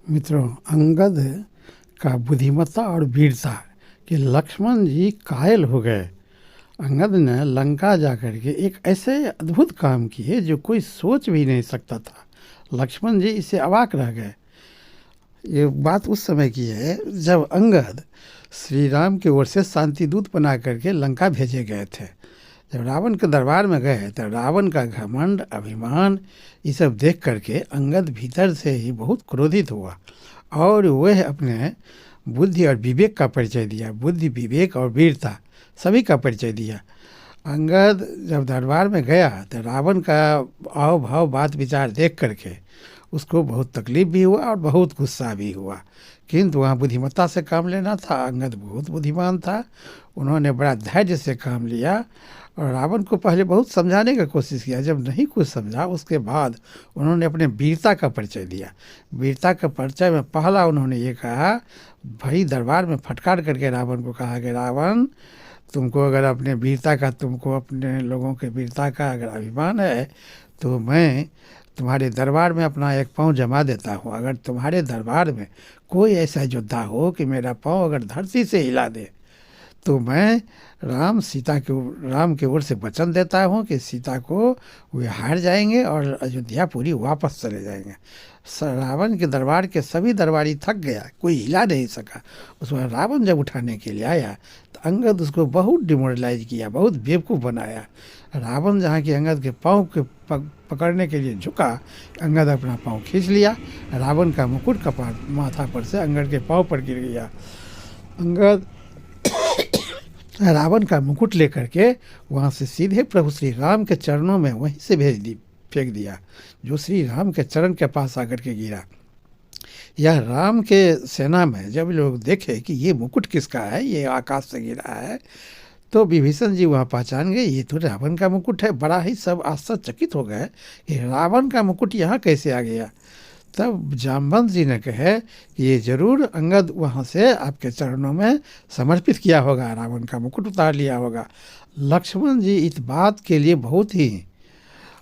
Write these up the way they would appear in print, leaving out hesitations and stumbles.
मित्रों, अंगद का बुद्धिमत्ता और वीरता कि लक्ष्मण जी कायल हो गए। अंगद ने लंका जाकर के एक ऐसे अद्भुत काम किए जो कोई सोच भी नहीं सकता था। लक्ष्मण जी इससे अवाक रह गए। ये बात उस समय की है जब अंगद श्री राम की ओर से शांति दूत बना करके लंका भेजे गए थे। जब रावण के दरबार में गए तो रावण का घमंड, अभिमान ये सब देख करके अंगद भीतर से ही बहुत क्रोधित हुआ और वह अपने बुद्धि और विवेक का परिचय दिया। बुद्धि, विवेक और वीरता सभी का परिचय दिया। अंगद जब दरबार में गया तो रावण का आव भाव, बात विचार देख करके उसको बहुत तकलीफ भी हुआ और बहुत गुस्सा भी हुआ, किंतु वहाँ बुद्धिमत्ता से काम लेना था। अंगद बहुत बुद्धिमान था, उन्होंने बड़ा धैर्य से काम लिया और रावण को पहले बहुत समझाने की कोशिश किया। जब नहीं कुछ समझा उसके बाद उन्होंने अपने वीरता का परिचय दिया। वीरता का परिचय में पहला उन्होंने ये कहा, भाई दरबार में फटकार करके रावण को कहा कि रावण, तुमको अगर अपने वीरता का, तुमको अपने लोगों के वीरता का अगर अभिमान है तो मैं तुम्हारे दरबार में अपना एक पाँव जमा देता हूँ। अगर तुम्हारे दरबार में कोई ऐसा योद्धा हो कि मेरा पाँव अगर धरती से हिला दे तो मैं राम के ओर से वचन देता हूँ कि सीता को वे हार जाएंगे और अयोध्या पूरी वापस चले जाएंगे। रावण के दरबार के सभी दरबारी थक गया, कोई हिला नहीं सका। उसमें रावण जब उठाने के लिए आया तो अंगद उसको बहुत डिमोरलाइज किया, बहुत बेवकूफ़ बनाया। रावण जहाँ की अंगद के पाँव के पकड़ने के लिए झुका, अंगद अपना पाँव खींच लिया। रावण का मुकुट कपाट माथा पर से अंगद के पाँव पर गिर गया। अंगद रावण का मुकुट लेकर के वहाँ से सीधे प्रभु श्री राम के चरणों में वहीं से फेंक दिया, जो श्री राम के चरण के पास आकर के गिरा। यह राम के सेना में जब लोग देखे कि ये मुकुट किसका है, ये आकाश से गिरा है, तो विभीषण जी वहाँ पहचान गए ये तो रावण का मुकुट है। बड़ा ही सब आश्चर्यचकित हो गए कि रावण का मुकुट यहाँ कैसे आ गया। तब जामवंत जी ने कहे कि ये जरूर अंगद वहाँ से आपके चरणों में समर्पित किया होगा, रावण का मुकुट उतार लिया होगा। लक्ष्मण जी इस बात के लिए बहुत ही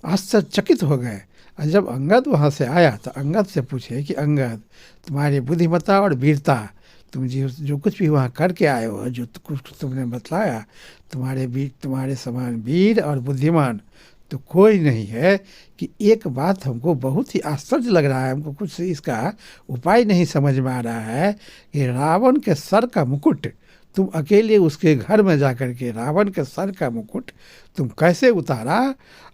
आश्चर्यचकित हो गए। और जब अंगद वहाँ से आया तो अंगद से पूछे कि अंगद, तुम्हारी बुद्धिमत्ता और वीरता, तुम जो कुछ भी वहाँ करके आए हो, जो कुछ तुमने बतलाया, तुम्हारे समान वीर और बुद्धिमान तो कोई नहीं है। कि एक बात हमको बहुत ही आश्चर्य लग रहा है, हमको कुछ इसका उपाय नहीं समझ में आ रहा है कि रावण के सर का मुकुट तुम अकेले उसके घर में जाकर के रावण के सर का मुकुट तुम कैसे उतारा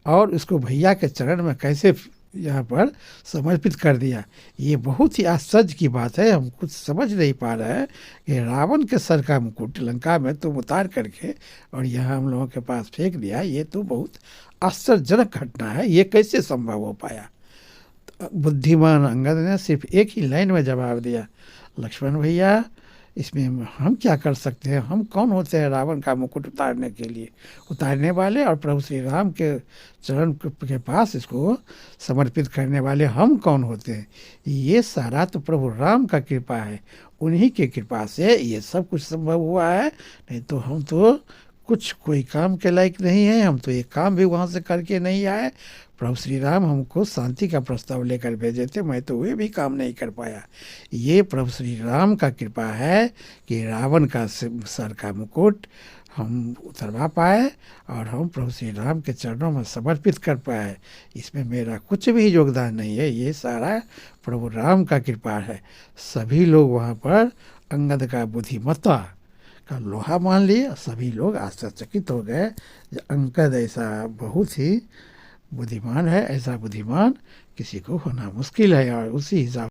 और उसको भैया के चरण में कैसे यहाँ पर समर्पित कर दिया। ये बहुत ही आश्चर्य की बात है, हम कुछ समझ नहीं पा रहे हैं कि रावण के सर का मुकुट लंका में तुम उतार करके और यहाँ हम लोगों के पास फेंक दिया। ये तो बहुत आश्चर्यजनक घटना है, ये कैसे संभव हो पाया। तो बुद्धिमान अंगद ने सिर्फ एक ही लाइन में जवाब दिया, लक्ष्मण भैया, इसमें हम क्या कर सकते हैं, हम कौन होते हैं रावण का मुकुट उतारने के लिए, उतारने वाले और प्रभु श्री राम के चरण के पास इसको समर्पित करने वाले हम कौन होते हैं। ये सारा तो प्रभु राम का कृपा है, उन्हीं की कृपा से ये सब कुछ संभव हुआ है, नहीं तो हम तो कुछ कोई काम के लायक नहीं है। हम तो एक काम भी वहाँ से करके नहीं आए। प्रभु श्री राम हमको शांति का प्रस्ताव लेकर भेजे थे, मैं तो वे भी काम नहीं कर पाया। ये प्रभु श्री राम का कृपा है कि रावण का सर का मुकुट हम उतरवा पाए और हम प्रभु श्री राम के चरणों में समर्पित कर पाए। इसमें मेरा कुछ भी योगदान नहीं है, ये सारा प्रभु राम का कृपा है। सभी लोग वहाँ पर अंगद का बुद्धिमत्ता का लोहा मान लिए। सभी लोग आश्चर्यचकित हो गए। अंगद ऐसा बहुत ही बुद्धिमान है, ऐसा बुद्धिमान किसी को होना मुश्किल है। और उसी हिसाब